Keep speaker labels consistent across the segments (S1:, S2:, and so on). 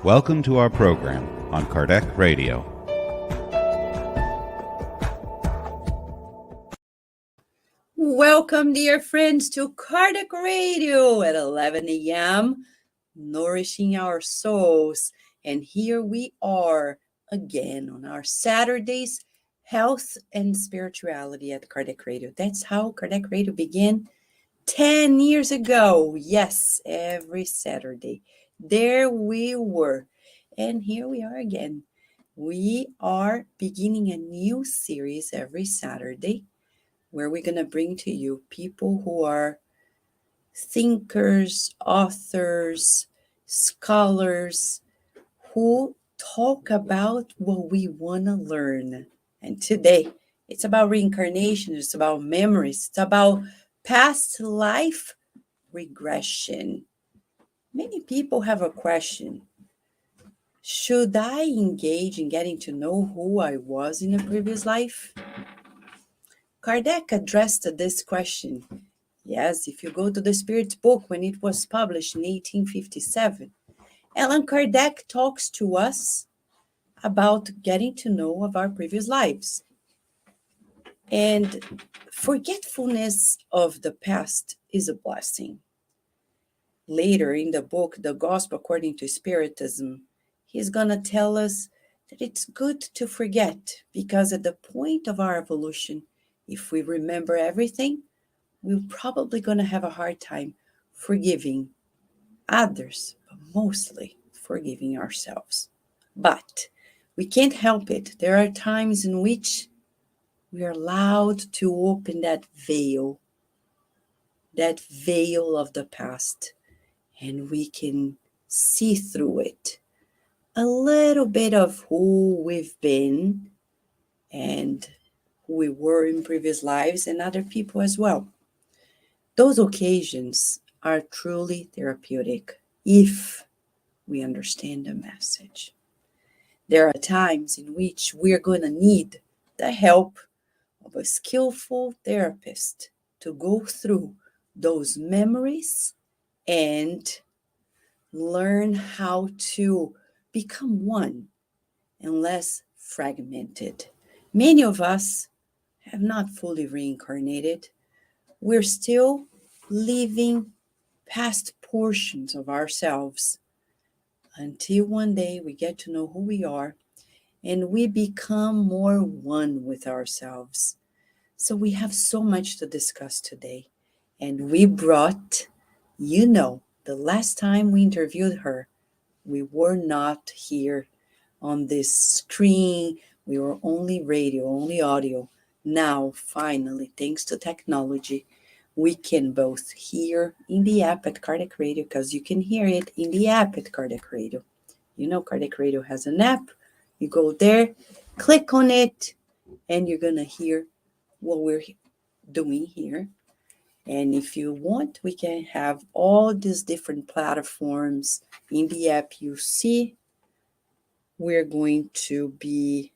S1: Welcome to our program on Kardec Radio.
S2: Welcome, dear friends, to Kardec Radio at 11 a.m., nourishing our souls. And here we are again on our Saturdays, Health and Spirituality at Kardec Radio. That's how Kardec Radio began 10 years ago. Yes, every Saturday. There we were. And here we are again. We are beginning a new series every Saturday where we're going to bring to you people who are thinkers, authors, scholars, who talk about what we want to learn. And today, it's about reincarnation, it's about memories, it's about past life regression. Many people have a question. Should I engage in getting to know who I was in a previous life? Kardec addressed this question. Yes, if you go to the Spirit's book when it was published in 1857, Allan Kardec talks to us about getting to know of our previous lives. And forgetfulness of the past is a blessing. Later in the book, The Gospel According to Spiritism, he's going to tell us that it's good to forget, because at the point of our evolution, if we remember everything, we're probably going to have a hard time forgiving others, but mostly forgiving ourselves. But we can't help it. There are times in which we are allowed to open that veil of the past, and we can see through it a little bit of who we've been and who we were in previous lives, and other people as well. Those occasions are truly therapeutic if we understand the message. There are times in which we're going to need the help of a skillful therapist to go through those memories and learn how to become one and less fragmented. Many of us have not fully reincarnated. We're still living past portions of ourselves until one day we get to know who we are and we become more one with ourselves. So we have so much to discuss today. And we brought, the last time we interviewed her, we were not here on this screen. We were only radio, only audio. Now, finally, thanks to technology, we can both hear in the app at Kardec Radio, because you can hear it in the app at Kardec Radio. Kardec Radio has an app. You go there, click on it, and you're going to hear what we're doing here. And if you want, we can have all these different platforms in the app. You see, we're going to be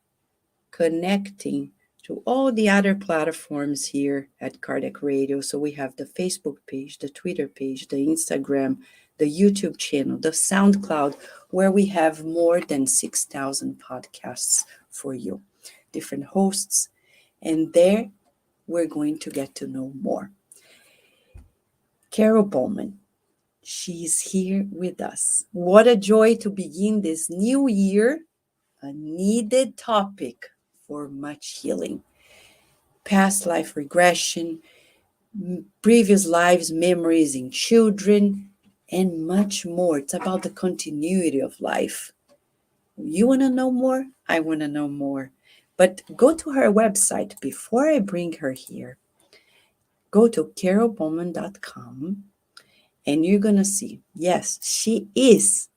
S2: connecting to all the other platforms here at Kardec Radio. So we have the Facebook page, the Twitter page, the Instagram, the YouTube channel, the SoundCloud, where we have more than 6,000 podcasts for you, different hosts. And there we're going to get to know more. Carol Bowman, she's here with us. What a joy to begin this new year, a needed topic for much healing. Past life regression, previous lives, memories in children, and much more. It's about the continuity of life. You want to know more? I want to know more. But go to her website before I bring her here. Go to carolbowman.com and you're going to see, yes, she is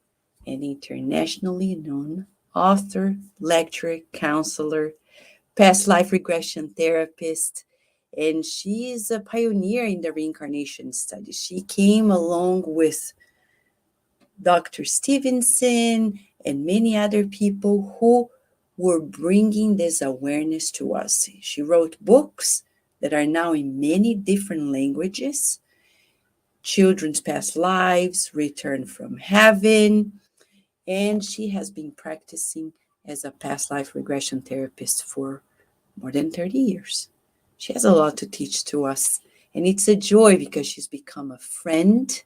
S2: an internationally known author, lecturer, counselor, past life regression therapist, and she is a pioneer in the reincarnation study. She came along with Dr. Stevenson and many other people who were bringing this awareness to us. She wrote books that are now in many different languages. Children's Past Lives, Return from Heaven, And she has been practicing as a past life regression therapist for more than 30 years. She has a lot to teach to us. And it's a joy because she's become a friend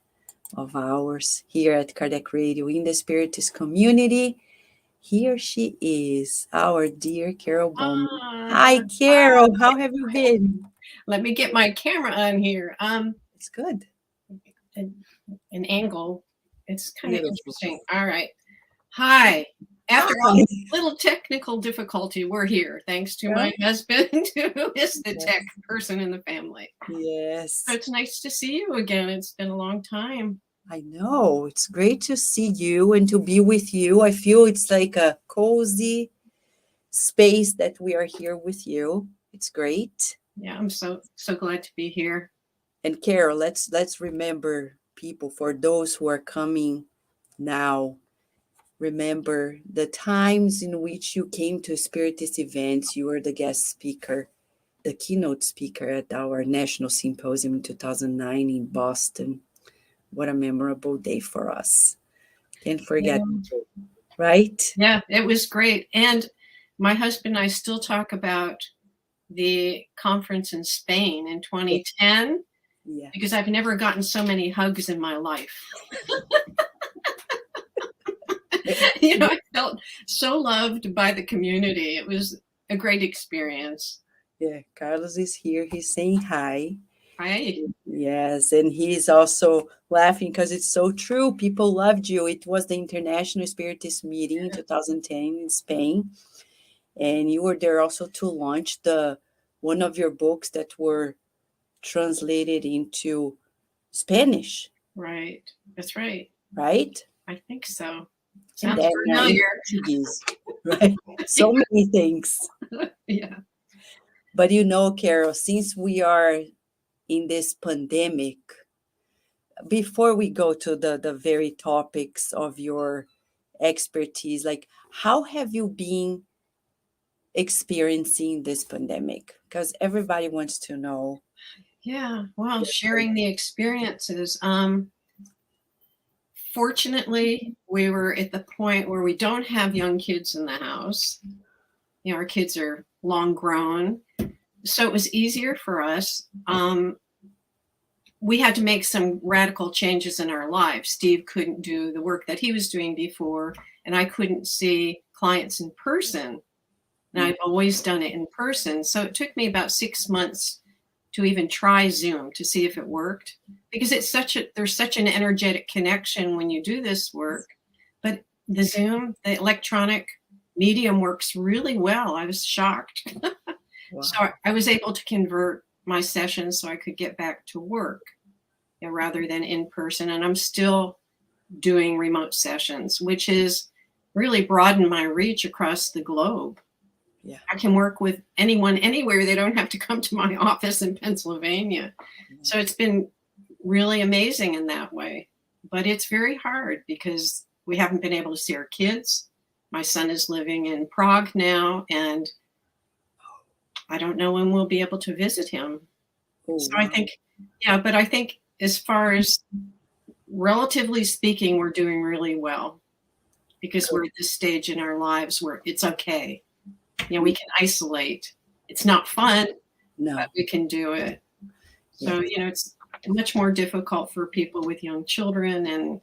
S2: of ours here at Kardec Radio in the Spiritist community. Here she is, our dear Carol Bowman. Hi, Carol. How have you been?
S3: Let me get my camera on here.
S2: It's good.
S3: An angle. It's kind of
S2: Beautiful.
S3: interesting. All right. Hi. After all this little technical difficulty, we're here, thanks to my husband, who is the tech person in the family.
S2: Yes.
S3: So it's nice to see you again. It's been a long time.
S2: I know. It's great to see you and to be with you. I feel it's like a cozy space that we are here with you. It's great.
S3: Yeah, I'm so glad to be here.
S2: And Carol, let's remember people, for those who are coming now. Remember the times in which you came to Spiritist events. You were the guest speaker, the keynote speaker at our national symposium in 2009 in Boston. What a memorable day for us. Can't forget, right?
S3: Yeah, it was great. And my husband and I still talk about the conference in Spain in 2010, because I've never gotten so many hugs in my life. I felt so loved by the community. It was a great experience.
S2: Yeah, Carlos is here. He's saying hi.
S3: Hi.
S2: Yes, and he's also laughing because it's so true. People loved you. It was the International Spiritist meeting in 2010 in Spain. And you were there also to launch one of your books that were translated into Spanish.
S3: Right. That's right.
S2: Right?
S3: I think so. Sounds familiar.
S2: Right? So many things.
S3: Yeah.
S2: But Carol, since we are in this pandemic, before we go to the very topics of your expertise, like how have you been experiencing this pandemic? Because everybody wants to know.
S3: Yeah, well, sharing the experiences. Fortunately, we were at the point where we don't have young kids in the house. Our kids are long grown, so it was easier for us. We had to make some radical changes in our lives. Steve couldn't do the work that he was doing before, and I couldn't see clients in person. And I've always done it in person. So it took me about 6 months to even try Zoom to see if it worked, because there's such an energetic connection when you do this work. But the Zoom, the electronic medium, works really well. I was shocked. Wow. So I was able to convert my sessions so I could get back to work rather than in person. And I'm still doing remote sessions, which has really broadened my reach across the globe. Yeah. I can work with anyone, anywhere. They don't have to come to my office in Pennsylvania. Mm-hmm. So it's been really amazing in that way. But it's very hard because we haven't been able to see our kids. My son is living in Prague now, and I don't know when we'll be able to visit him. Oh, so wow. I think as far as relatively speaking, we're doing really well, because we're at this stage in our lives where it's okay. We can isolate. It's not fun, but we can do it. So, it's much more difficult for people with young children and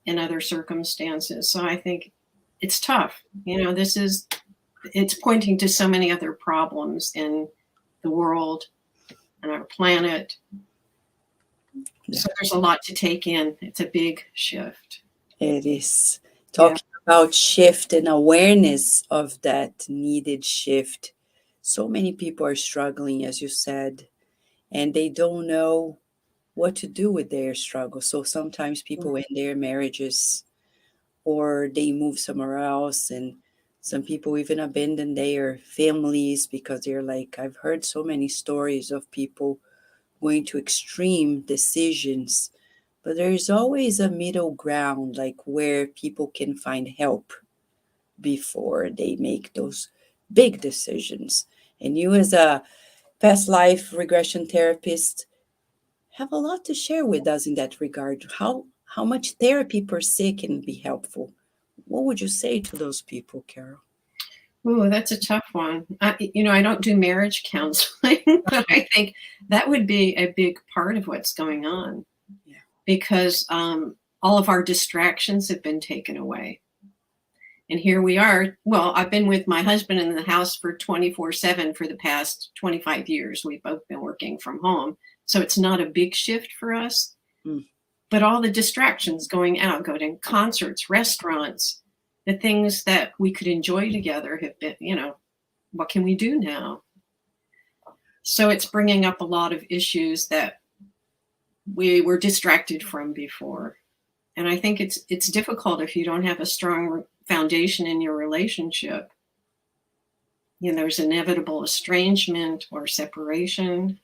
S3: in other circumstances. So I think it's tough. It's pointing to so many other problems in the world and our planet. Yeah. So there's a lot to take in. It's a big shift.
S2: It is. Talking about shift and awareness of that needed shift. So many people are struggling, as you said, and they don't know what to do with their struggle. So sometimes people end their marriages, or they move somewhere else, and some people even abandon their families because they're like, I've heard so many stories of people going to extreme decisions. But there is always a middle ground, like where people can find help before they make those big decisions. And you, as a past life regression therapist, have a lot to share with us in that regard. How much therapy per se can be helpful what would you say to those people, Carol?
S3: Oh, that's a tough one. I don't do marriage counseling, but I think that would be a big part of what's going on.
S2: Yeah.
S3: Because all of our distractions have been taken away. And here we are. Well, I've been with my husband in the house for 24/7 for the past 25 years. We've both been working from home. So it's not a big shift for us.
S2: Mm.
S3: But all the distractions, going out, going to concerts, restaurants, the things that we could enjoy together have been, what can we do now? So it's bringing up a lot of issues that we were distracted from before. And I think it's difficult if you don't have a strong foundation in your relationship. There's inevitable estrangement or separation.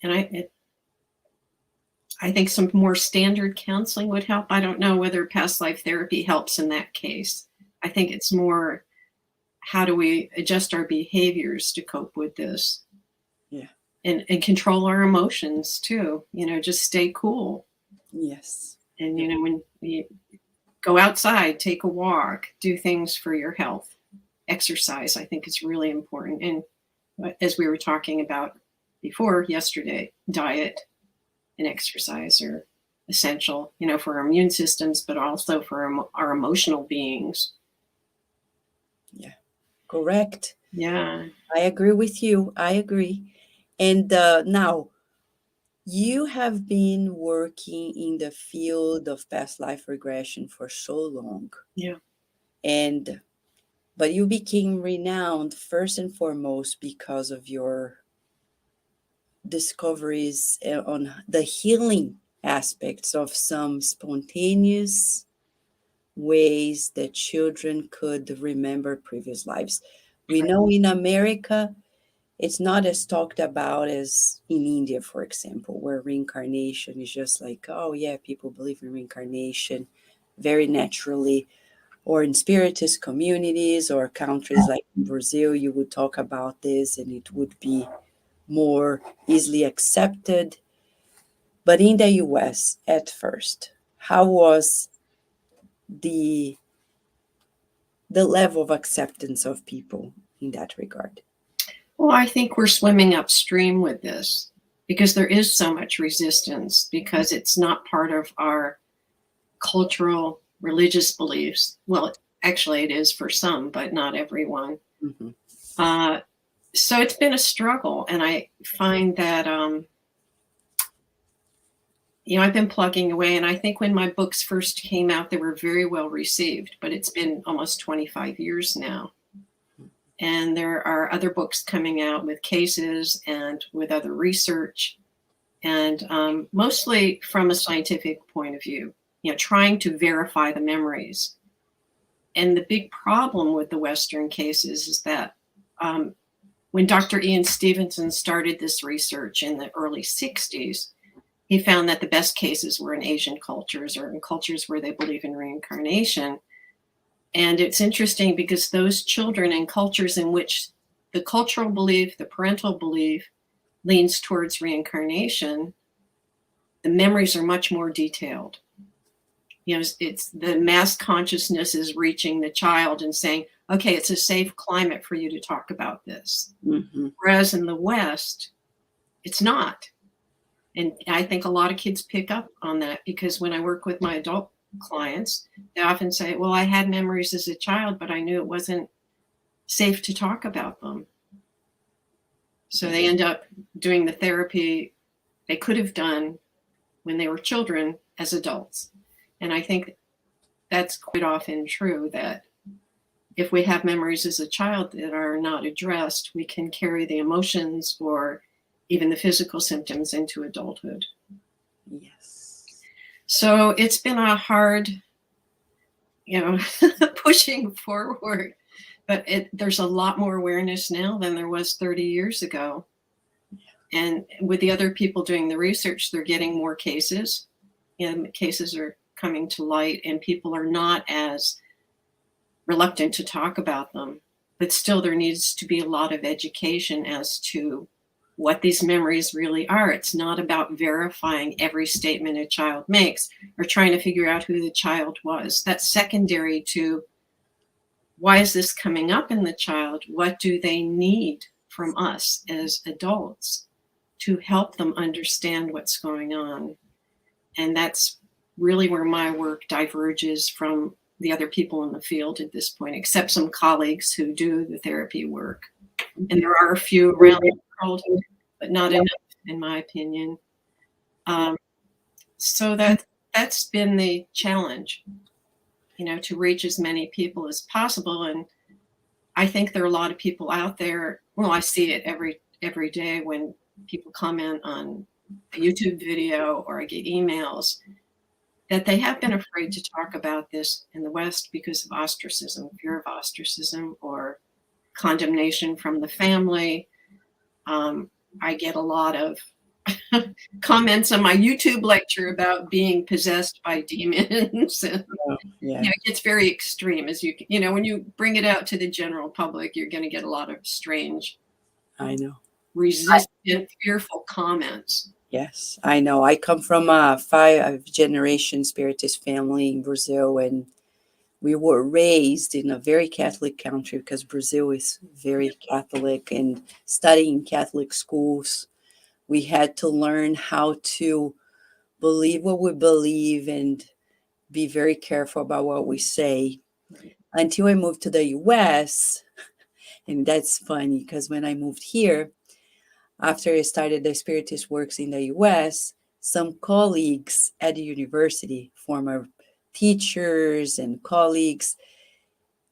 S3: And I think some more standard counseling would help. I don't know whether past life therapy helps in that case. I think it's more, how do we adjust our behaviors to cope with this?
S2: Yeah.
S3: And control our emotions too. Just stay cool.
S2: Yes.
S3: And, when you go outside, take a walk, do things for your health. Exercise, I think, is really important. And as we were talking about before yesterday, diet and exercise are essential, for our immune systems, but also for our emotional beings.
S2: Yeah, correct.
S3: Yeah.
S2: I agree with you. I agree. And now, you have been working in the field of past life regression for so long.
S3: Yeah.
S2: But you became renowned first and foremost because of your discoveries on the healing aspects of some spontaneous ways that children could remember previous lives. We know in America, it's not as talked about as in India, for example, where reincarnation is just like, oh yeah, people believe in reincarnation very naturally. Or in spiritist communities or countries like Brazil, you would talk about this and it would be more easily accepted. But in the US at first, how was the level of acceptance of people in that regard?
S3: Well, I think we're swimming upstream with this because there is so much resistance, because it's not part of our cultural religious beliefs. Well, actually it is for some, but not everyone.
S2: Mm-hmm.
S3: So it's been a struggle. And I find that, I've been plugging away. And I think when my books first came out, they were very well received, but it's been almost 25 years now. And there are other books coming out with cases and with other research, and mostly from a scientific point of view, trying to verify the memories. And the big problem with the Western cases is that when Dr. Ian Stevenson started this research in the early 60s, he found that the best cases were in Asian cultures or in cultures where they believe in reincarnation. And it's interesting because those children in cultures in which the cultural belief, the parental belief leans towards reincarnation, the memories are much more detailed. It's the mass consciousness is reaching the child and saying, okay, it's a safe climate for you to talk about this.
S2: Mm-hmm.
S3: Whereas in the West, it's not. And I think a lot of kids pick up on that, because when I work with my adult clients, they often say, well, I had memories as a child, but I knew it wasn't safe to talk about them. So they end up doing the therapy they could have done when they were children as adults. And I think that's quite often true, that if we have memories as a child that are not addressed, we can carry the emotions or even the physical symptoms into adulthood.
S2: Yes.
S3: So it's been a hard, pushing forward, but there's a lot more awareness now than there was 30 years ago. And with the other people doing the research, they're getting more cases, and cases are coming to light, and people are not as reluctant to talk about them. But still, there needs to be a lot of education as to what these memories really are. It's not about verifying every statement a child makes or trying to figure out who the child was. That's secondary to why is this coming up in the child? What do they need from us as adults to help them understand what's going on? And that's really where my work diverges from the other people in the field at this point, except some colleagues who do the therapy work. And there are a few around the world, but not enough, in my opinion. So that's been the challenge, to reach as many people as possible. And I think there are a lot of people out there. Well, I see it every day when people comment on a YouTube video or I get emails that they have been afraid to talk about this in the West because of ostracism, fear of ostracism or condemnation from the family. I get a lot of comments on my YouTube lecture about being possessed by demons.
S2: Yeah.
S3: It gets very extreme as when you bring it out to the general public, you're going to get a lot of strange,
S2: I know,
S3: resistant, fearful comments.
S2: Yes, I know. I come from a 5-generation Spiritist family in Brazil, and we were raised in a very Catholic country because Brazil is very Catholic, and studying Catholic schools, we had to learn how to believe what we believe and be very careful about what we say. Until I moved to the US, and that's funny because when I moved here, after I started the Spiritist works in the US, some colleagues at the university, former teachers and colleagues,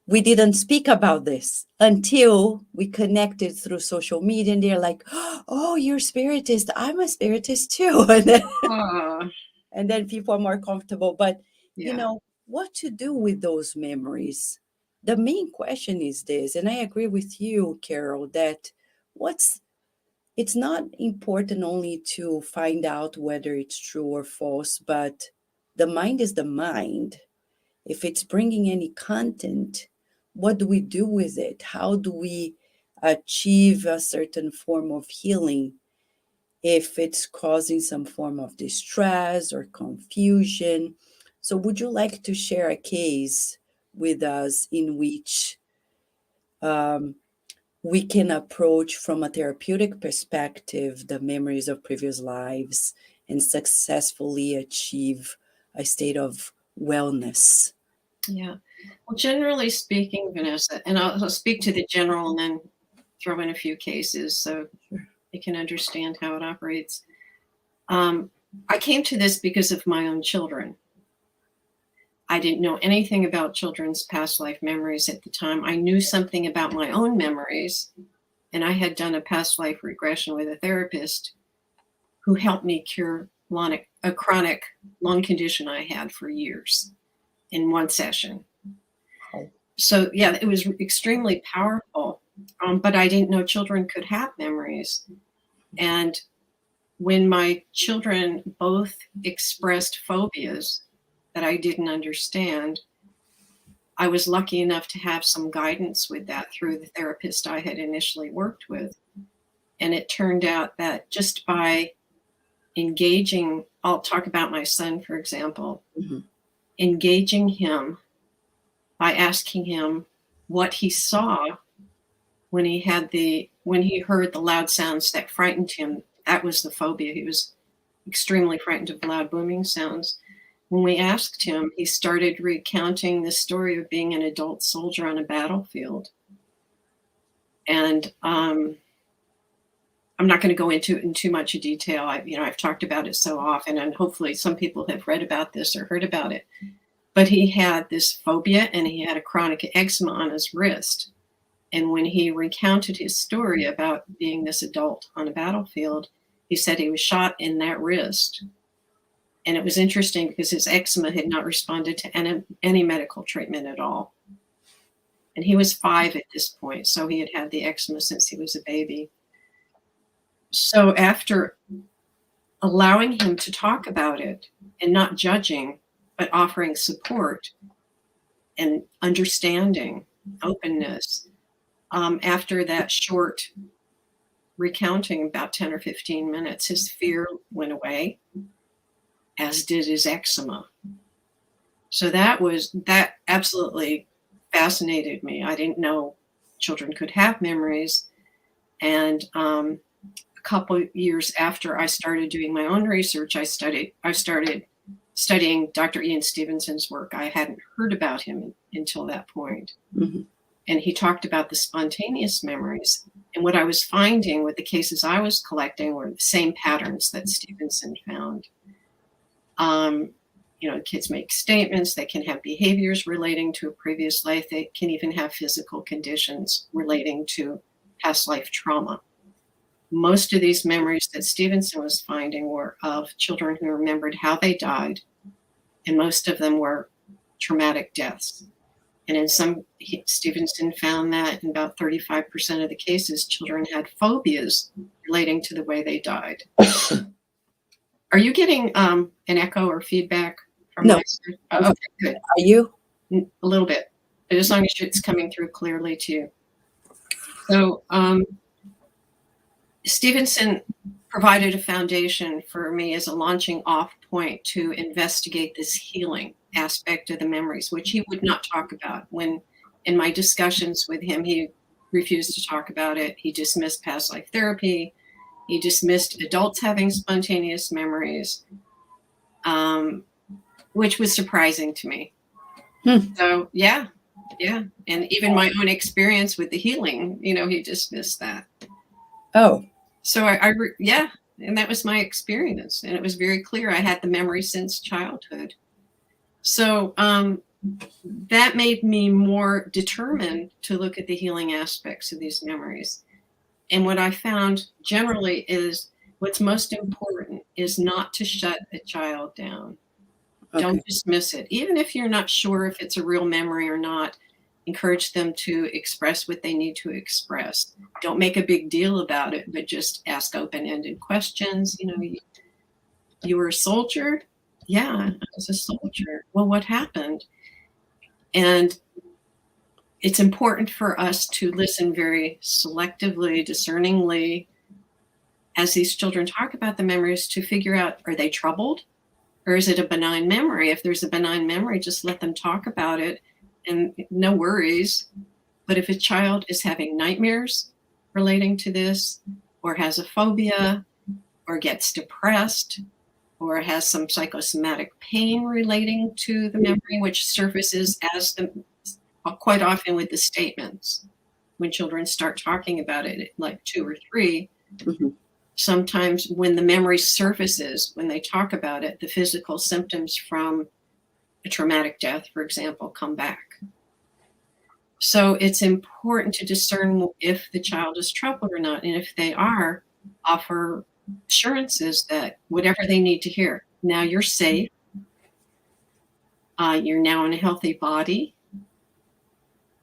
S2: we didn't speak about this until we connected through social media, and they're like, oh, you're Spiritist. I'm a Spiritist too. And then people are more comfortable. But, what to do with those memories? The main question is this, and I agree with you, Carol, that it's not important only to find out whether it's true or false, but the mind is the mind. If it's bringing any content, what do we do with it? How do we achieve a certain form of healing if it's causing some form of distress or confusion? So would you like to share a case with us in which we can approach from a therapeutic perspective the memories of previous lives and successfully achieve a state of wellness?
S3: Yeah. Well, generally speaking, Vanessa, and I'll speak to the general and then throw in a few cases so you can understand how it operates. I came to this because of my own children. I didn't know anything about children's past life memories at the time. I knew something about my own memories, and I had done a past life regression with a therapist who helped me cure a chronic lung condition I had for years in one session. So, yeah, it was extremely powerful, but I didn't know children could have memories. And when my children both expressed phobias that I didn't understand, I was lucky enough to have some guidance with that through the therapist I had initially worked with. And it turned out that just by engaging, I'll talk about my son, for example, engaging him by asking him what he saw when he heard the loud sounds that frightened him. That was the phobia. He was extremely frightened of loud booming sounds. When we asked him, he started recounting the story of being an adult soldier on a battlefield. And I'm not going to go into it in too much detail. I've talked about it so often, and hopefully some people have read about this or heard about it. But he had this phobia, and he had a chronic eczema on his wrist. And when he recounted his story about being this adult on a battlefield, he said he was shot in that wrist. And it was interesting because his eczema had not responded to any medical treatment at all. And he was 5 at this point, so he had had the eczema since he was a baby. So after allowing him to talk about it and not judging, but offering support and understanding, openness, after that short recounting about 10 or 15 minutes, his fear went away, as did his eczema. So that absolutely fascinated me. I didn't know children could have memories. And a couple years after I started doing my own research, I started studying Dr. Ian Stevenson's work. I hadn't heard about him until that point.
S2: Mm-hmm.
S3: And he talked about the spontaneous memories. And what I was finding with the cases I was collecting were the same patterns that Stevenson found. Kids make statements, they can have behaviors relating to a previous life, they can even have physical conditions relating to past life trauma. Most of these memories that Stevenson was finding were of children who remembered how they died, and most of them were traumatic deaths. And Stevenson found that in about 35% of the cases, children had phobias relating to the way they died. Are you getting an echo or feedback from
S2: No.
S3: my side? Oh, okay, good.
S2: Are you?
S3: A little bit, but as long as it's coming through clearly to you. So Stevenson provided a foundation for me as a launching off point to investigate this healing aspect of the memories, which he would not talk about. When in my discussions with him, he refused to talk about it. He dismissed past life therapy. He dismissed adults having spontaneous memories, which was surprising to me. So yeah. And even my own experience with the healing, he dismissed that.
S2: Oh.
S3: So and that was my experience. And it was very clear I had the memory since childhood. So that made me more determined to look at the healing aspects of these memories. And what I found generally is what's most important is not to shut a child down. Okay. Don't dismiss it. Even if you're not sure if it's a real memory or not, encourage them to express what they need to express. Don't make a big deal about it, but just ask open-ended questions. You were a soldier? Yeah, I was a soldier. Well, what happened? And it's important for us to listen very selectively, discerningly, as these children talk about the memories, to figure out, are they troubled? Or is it a benign memory? If there's a benign memory, just let them talk about it and no worries. But if a child is having nightmares relating to this, or has a phobia, or gets depressed, or has some psychosomatic pain relating to the memory, which surfaces as quite often with the statements, when children start talking about it at like 2 or 3, sometimes when the memory surfaces, when they talk about it, the physical symptoms from a traumatic death, for example, come back. So it's important to discern if the child is troubled or not. And if they are, offer assurances that whatever they need to hear, now you're safe, you're now in a healthy body.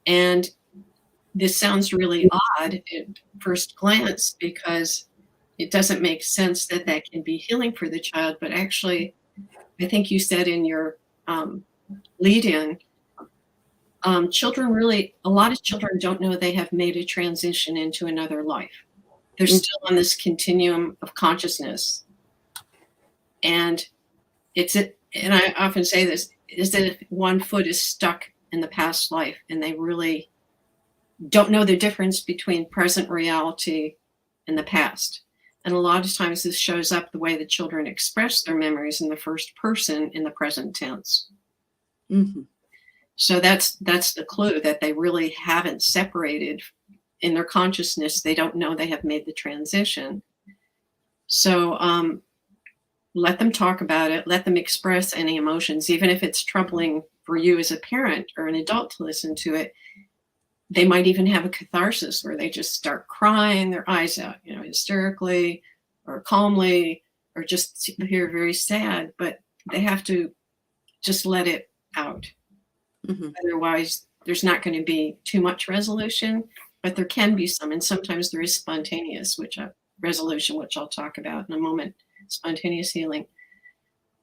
S3: And this sounds really odd at first glance because it doesn't make sense that can be healing for the child. But actually, I think you said in your lead-in, a lot of children don't know they have made a transition into another life. They're still on this continuum of consciousness. And and I often say this, is that if one foot is stuck in the past life and they really don't know the difference between present reality and the past. And a lot of times this shows up the way the children express their memories in the first person in the present tense.
S2: Mm-hmm.
S3: So that's the clue that they really haven't separated in their consciousness. They don't know they have made the transition. So let them talk about it. Let them express any emotions, even if it's troubling for you as a parent or an adult to listen to it. They might even have a catharsis where they just start crying their eyes out, hysterically or calmly, or just appear very sad, but they have to just let it out. Mm-hmm. Otherwise, there's not going to be too much resolution, but there can be some. And sometimes there is spontaneous resolution, which I'll talk about in a moment, spontaneous healing.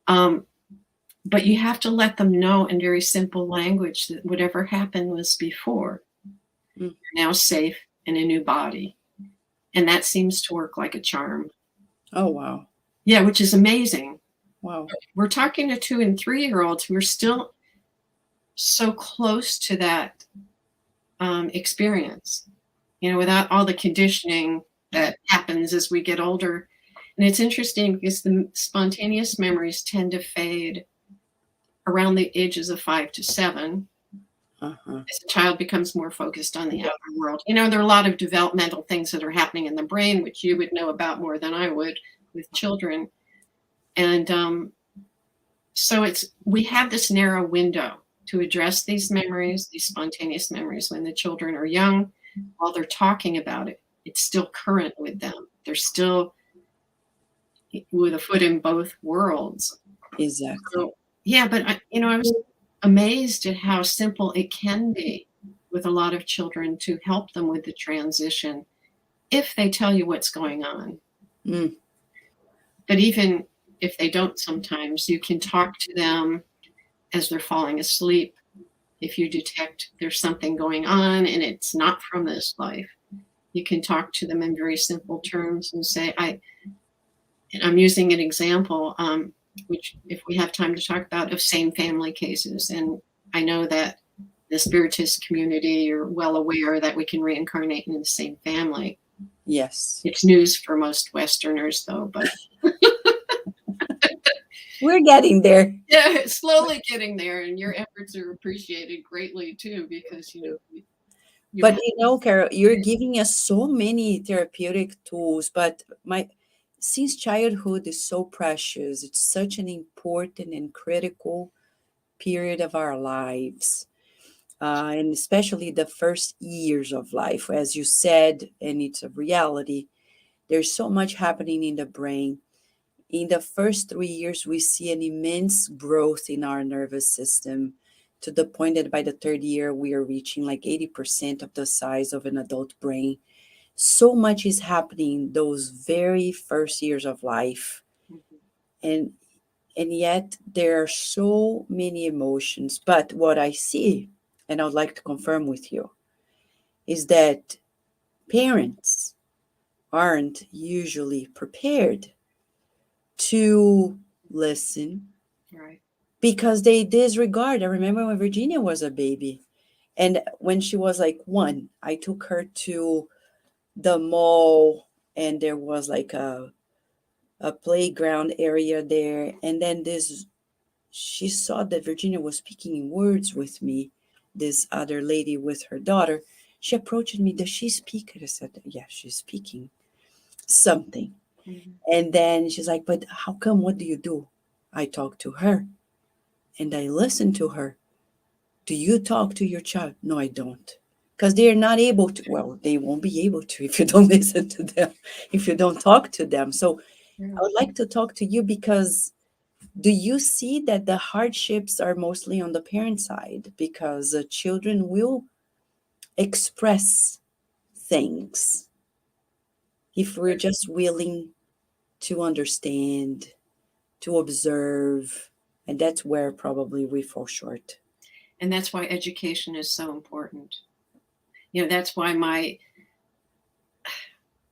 S3: But you have to let them know in very simple language that whatever happened was before. You're now safe in a new body. And that seems to work like a charm.
S2: Oh, wow.
S3: Yeah, which is amazing.
S2: Wow.
S3: We're talking to 2 and 3-year-olds who are still so close to that experience, without all the conditioning that happens as we get older. And it's interesting because the spontaneous memories tend to fade around the ages of 5 to 7.
S2: Uh-huh.
S3: As a child becomes more focused on the outer world. There are a lot of developmental things that are happening in the brain, which you would know about more than I would with children. And so we have this narrow window to address these memories, these spontaneous memories, when the children are young. While they're talking about it, it's still current with them. They're still with a foot in both worlds.
S2: Exactly.
S3: So, yeah, but I was amazed at how simple it can be with a lot of children to help them with the transition if they tell you what's going on.
S2: Mm.
S3: But even if they don't, sometimes you can talk to them as they're falling asleep. If you detect there's something going on and it's not from this life, you can talk to them in very simple terms and say, I'm using an example, which if we have time to talk about, of same family cases. And I know that the Spiritist community are well aware that we can reincarnate in the same family.
S2: Yes.
S3: It's news for most Westerners, though, but
S2: We're getting there.
S3: yeah, slowly getting there. And your efforts are appreciated greatly, too, because,
S2: But Carol, you're giving us so many therapeutic tools, but since childhood is so precious, it's such an important and critical period of our lives. And especially the first years of life, as you said, and it's a reality. There's so much happening in the brain. In the first 3 years, we see an immense growth in our nervous system, to the point that by the third year, we are reaching like 80% of the size of an adult brain. So much is happening those very first years of life. And yet there are so many emotions. But what I see, and I would like to confirm with you, is that parents aren't usually prepared to listen.
S3: Right.
S2: Because they disregard. I remember when Virginia was a baby, and when she was like 1, I took her to the mall, and there was like a playground area there. And then she saw that Virginia was speaking words with me, this other lady with her daughter. She approached me. Does she speak? I said, yeah, she's speaking something. Mm-hmm. And then she's like, but how come? What do you do? I talk to her. And I listen to her. Do you talk to your child? No, I don't. Because they're not able to. Well, they won't be able to if you don't listen to them, if you don't talk to them. So I would like to talk to you, because do you see that the hardships are mostly on the parent side? Because children will express things if we're just willing to understand, to observe. And that's where probably we fall short.
S3: And that's why education is so important. That's why my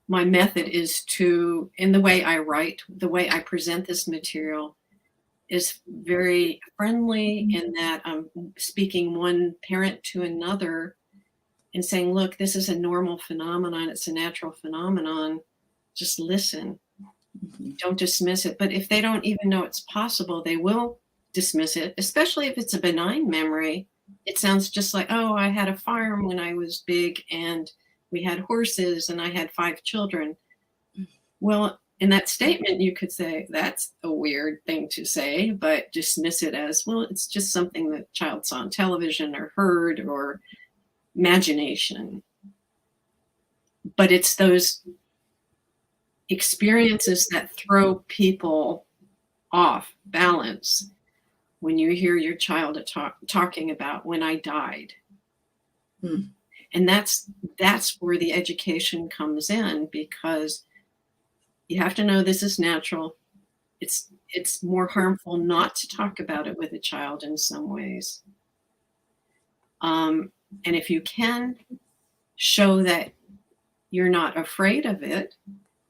S3: method is to, in the way I write, the way I present this material, is very friendly, in that I'm speaking one parent to another and saying, look, this is a normal phenomenon. It's a natural phenomenon. Just listen. Mm-hmm. Don't dismiss it. But if they don't even know it's possible, they will dismiss it, especially if it's a benign memory. It sounds just like, oh, I had a farm when I was big, and we had horses, and I had 5 children. Well, in that statement, you could say that's a weird thing to say, but dismiss it as, well, it's just something that a child saw on television or heard, or imagination. But it's those experiences that throw people off balance when you hear your child talking about, when I died. And that's where the education comes in, because you have to know this is natural. It's more harmful not to talk about it with a child in some ways. And if you can show that you're not afraid of it,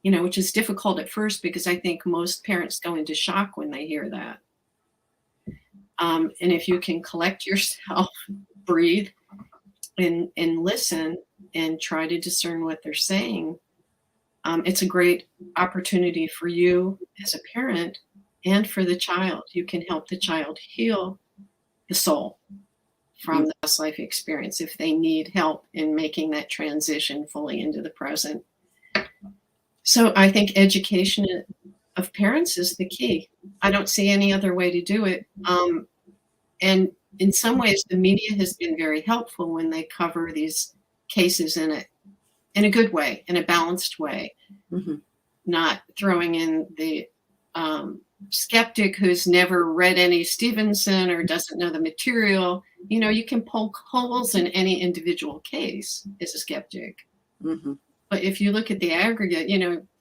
S3: which is difficult at first because I think most parents go into shock when they hear that. And if you can collect yourself, breathe, and listen and try to discern what they're saying, it's a great opportunity for you as a parent and for the child. You can help the child heal the soul from the past life experience if they need help in making that transition fully into the present. So I think education of parents is the key. I don't see any other way to do it. And in some ways, the media has been very helpful when they cover these cases in a good way, in a balanced way, not throwing in the skeptic who's never read any Stevenson or doesn't know the material. You can poke holes in any individual case as a skeptic. But if you look at the aggregate,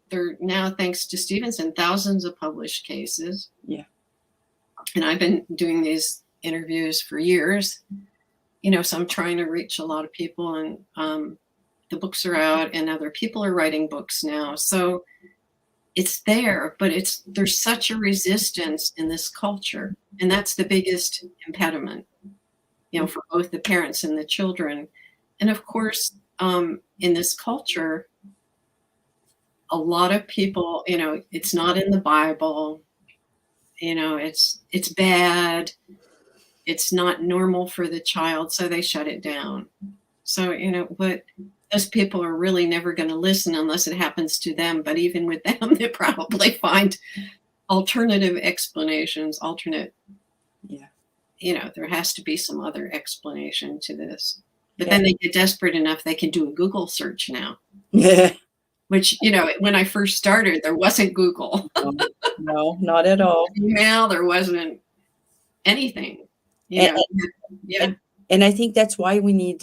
S3: there are now, thanks to Stevenson, thousands of published cases.
S2: Yeah.
S3: And I've been doing these interviews for years, so I'm trying to reach a lot of people, and the books are out and other people are writing books now. So it's there, but there's such a resistance in this culture. And that's the biggest impediment, for both the parents and the children. And of course, in this culture, a lot of people, it's not in the Bible, it's bad. It's not normal for the child, so they shut it down. So, but those people are really never going to listen unless it happens to them. But even with them, they probably find alternative explanations, there has to be some other explanation to this. But then they get desperate enough, they can do a Google search now.
S2: Yeah.
S3: Which, when I first started, there wasn't Google.
S2: No, not at all.
S3: Email, there wasn't anything.
S2: And I think that's why we need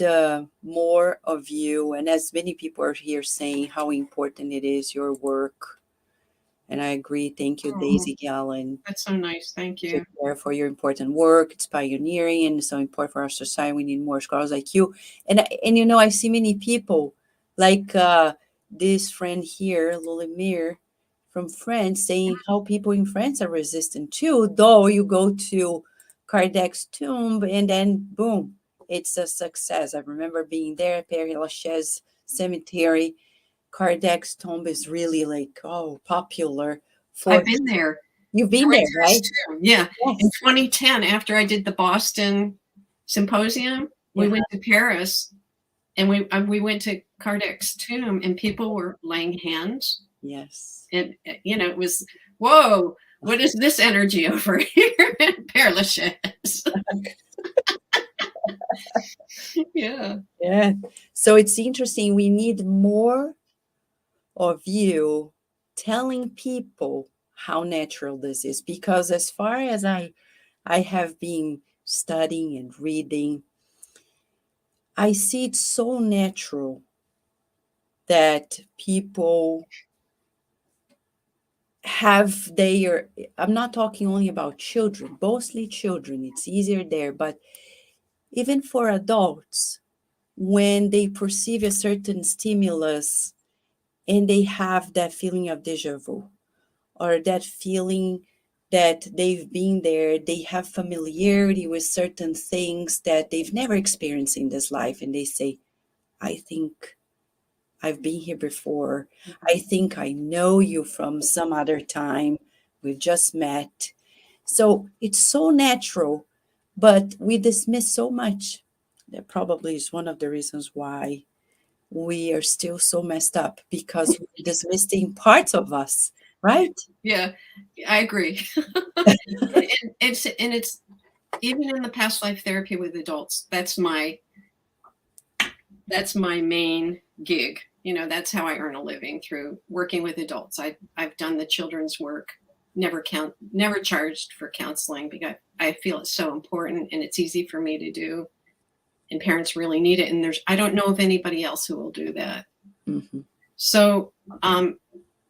S2: more of you. And as many people are here saying how important it is, your work. And I agree. Thank you, Daisy Gallen.
S3: That's so nice. Thank you.
S2: For your important work. It's pioneering and so important for our society. We need more scholars like you. And I see many people like this friend here, Lulimir from France, saying how people in France are resistant too, though you go to Kardec's tomb and then boom, it's a success. I remember being there at Père Lachaise Cemetery. Kardec's tomb is really popular.
S3: I've been there.
S2: You've been there, right?
S3: Yeah. Yes. In 2010, after I did the Boston Symposium, we went to Paris and we went to Kardec's tomb and people were laying hands.
S2: Yes.
S3: And, it was, whoa, what is this energy over here in Père Lachaise?
S2: Yeah. So it's interesting. We need more of you telling people how natural this is, because as far as I have been studying and reading, I see it so natural that people have I'm not talking only about children, mostly children, it's easier there, but even for adults, when they perceive a certain stimulus and they have that feeling of deja vu, or that feeling that they've been there, they have familiarity with certain things that they've never experienced in this life, and they say, I think I've been here before. I think I know you from some other time. We've just met. So it's so natural, but we dismiss so much. That probably is one of the reasons why we are still so messed up, because we're dismissing parts of us, right?
S3: Yeah, I agree. It's even in the past life therapy with adults, that's my main gig. That's how I earn a living, through working with adults. I've done the children's work, never charged for counseling, because I feel it's so important and it's easy for me to do, and parents really need it. And I don't know of anybody else who will do that.
S2: Mm-hmm.
S3: So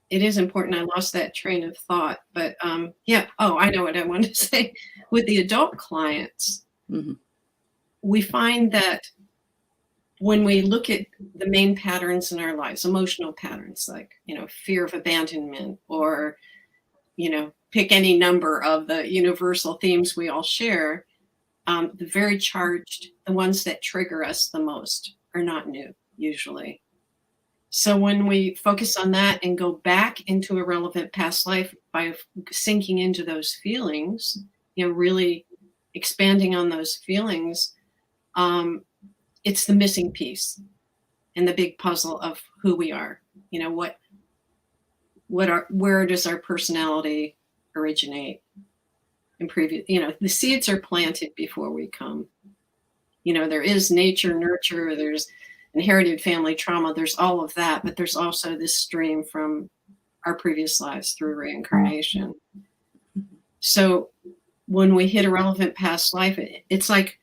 S3: it is important. I lost that train of thought, but I know what I wanted to say. With the adult clients, we find that when we look at the main patterns in our lives, emotional patterns, like, fear of abandonment, or, pick any number of the universal themes we all share, the very charged, the ones that trigger us the most, are not new, usually. So when we focus on that and go back into a relevant past life by sinking into those feelings, really expanding on those feelings, it's the missing piece in the big puzzle of who we are. Where does our personality originate? In previous, the seeds are planted before we come. There is nature, nurture, there's inherited family trauma, there's all of that, but there's also this stream from our previous lives through reincarnation. So when we hit a relevant past life, it's like,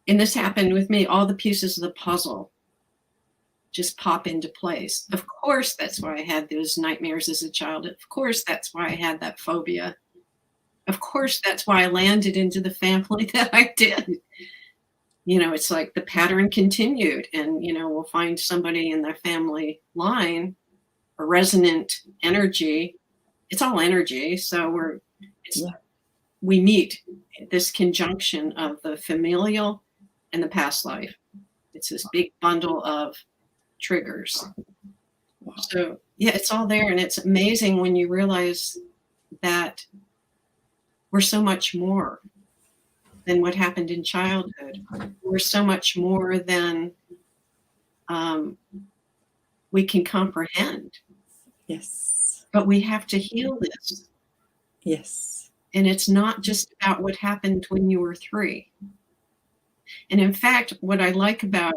S3: and this happened with me, all the pieces of the puzzle just pop into place. Of course, that's why I had those nightmares as a child. Of course, that's why I had that phobia. Of course, that's why I landed into the family that I did. It's like the pattern continued, and, we'll find somebody in their family line, a resonant energy. It's all energy. So we meet this conjunction of the familial and the past life. It's this big bundle of triggers. So it's all there. And it's amazing when you realize that we're so much more than what happened in childhood. We're so much more than we can comprehend.
S2: Yes.
S3: But we have to heal this.
S2: Yes.
S3: And it's not just about what happened when you were 3. And in fact, what I like about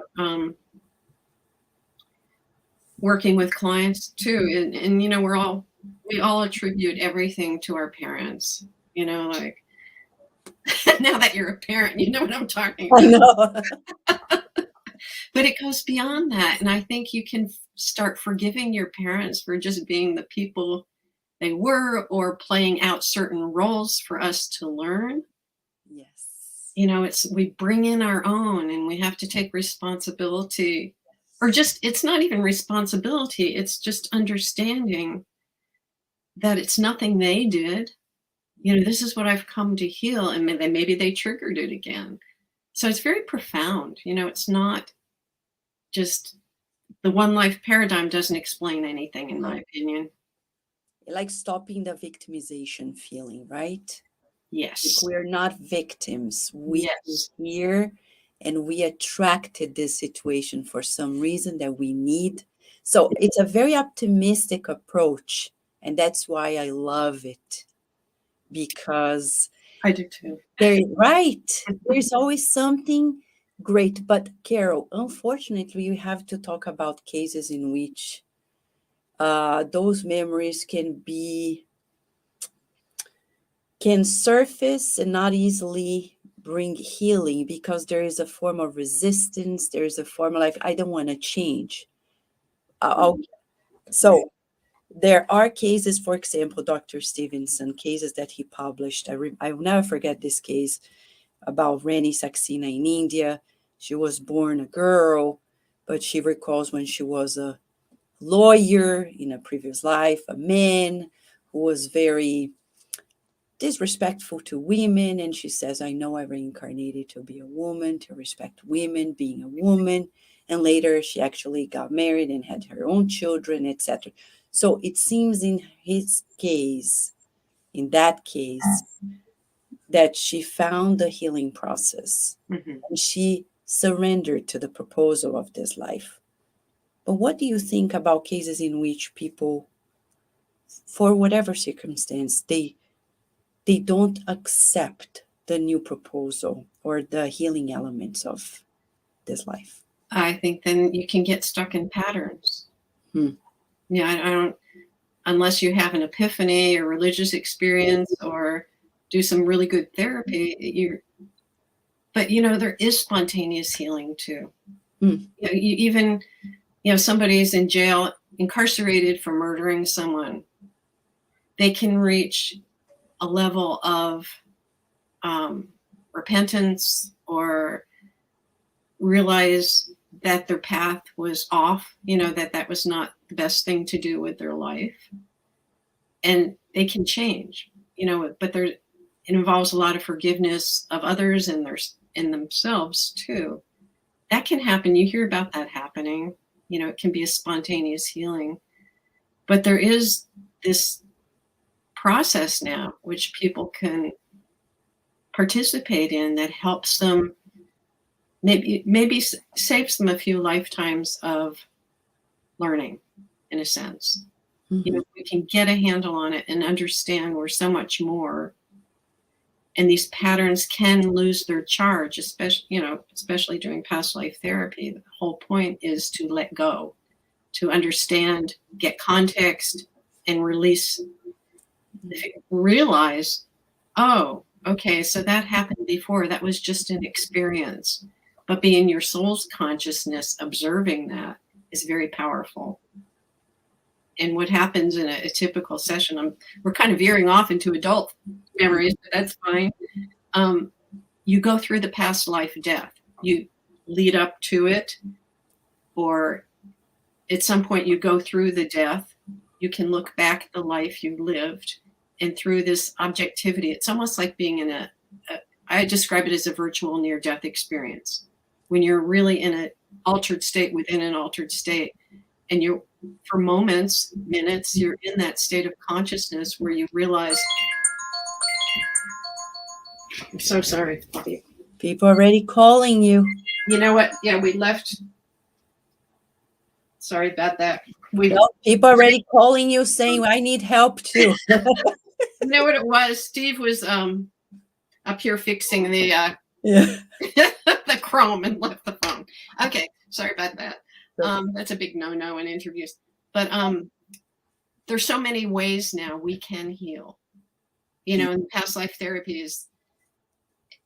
S3: working with clients too, and we all attribute everything to our parents, like, now that you're a parent, you know what I'm talking about.
S2: I know.
S3: But it goes beyond that. And I think you can start forgiving your parents for just being the people they were, or playing out certain roles for us to learn.
S2: Yes.
S3: We bring in our own, and we have to take responsibility, or just, it's not even responsibility. It's just understanding that it's nothing they did. This is what I've come to heal, and maybe they triggered it again. So it's very profound. It's not just the one life paradigm doesn't explain anything, in my opinion.
S2: Like stopping the victimization feeling, right?
S3: Yes.
S2: We're not victims. We are here, and we attracted this situation for some reason that we need. So it's a very optimistic approach, and that's why I love it, because
S3: I do too.
S2: there's always something great. But Carol, unfortunately, you have to talk about cases in which those memories can surface and not easily bring healing, because there is a form of resistance. There is a form of, like, I don't want to change. So there are cases, for example, Dr. Stevenson, cases that he published. I will never forget this case about Rani Saxena in India. She was born a girl, but she recalls when she was a lawyer in a previous life, a man who was very disrespectful to women. And she says, I know I reincarnated to be a woman, to respect women, being a woman. And later she actually got married and had her own children, etc. So it seems in that case, that she found the healing process.
S3: Mm-hmm.
S2: And she surrendered to the proposal of this life. But what do you think about cases in which people, for whatever circumstance, they don't accept the new proposal or the healing elements of this life?
S3: I think then you can get stuck in patterns. I don't, unless you have an epiphany or religious experience or do some really good therapy, but there is spontaneous healing too. Even somebody's in jail, incarcerated for murdering someone, they can reach a level of repentance, or realize that their path was off, that was not the best thing to do with their life. And they can change, but it involves a lot of forgiveness of others and themselves too. That can happen. You hear about that happening. It can be a spontaneous healing. But there is this process now which people can participate in that helps them, maybe saves them a few lifetimes of learning, in a sense.
S2: Mm-hmm.
S3: We can get a handle on it and understand we're so much more. And these patterns can lose their charge, especially during past life therapy. The whole point is to let go, to understand, get context, and release. Realize, oh, okay, so that happened before. That was just an experience. But being your soul's consciousness, observing that is very powerful. And what happens in a typical session, we're kind of veering off into adult memories, but that's fine. You go through the past life death. You lead up to it, or at some point you go through the death. You can look back at the life you lived, and through this objectivity, it's almost like being in I describe it as a virtual near-death experience. When you're really in an altered state within an altered state, and you're, for moments, minutes, you're in that state of consciousness where you realize, I'm so sorry.
S2: People are already calling you.
S3: You know what? Yeah, we left. Sorry about that.
S2: People are already calling you saying, I need help too.
S3: You know what it was? Steve was up here fixing the the Chrome and left the phone. Okay, sorry about that. That's a big no-no in interviews. But there's so many ways now we can heal. And past life therapy is,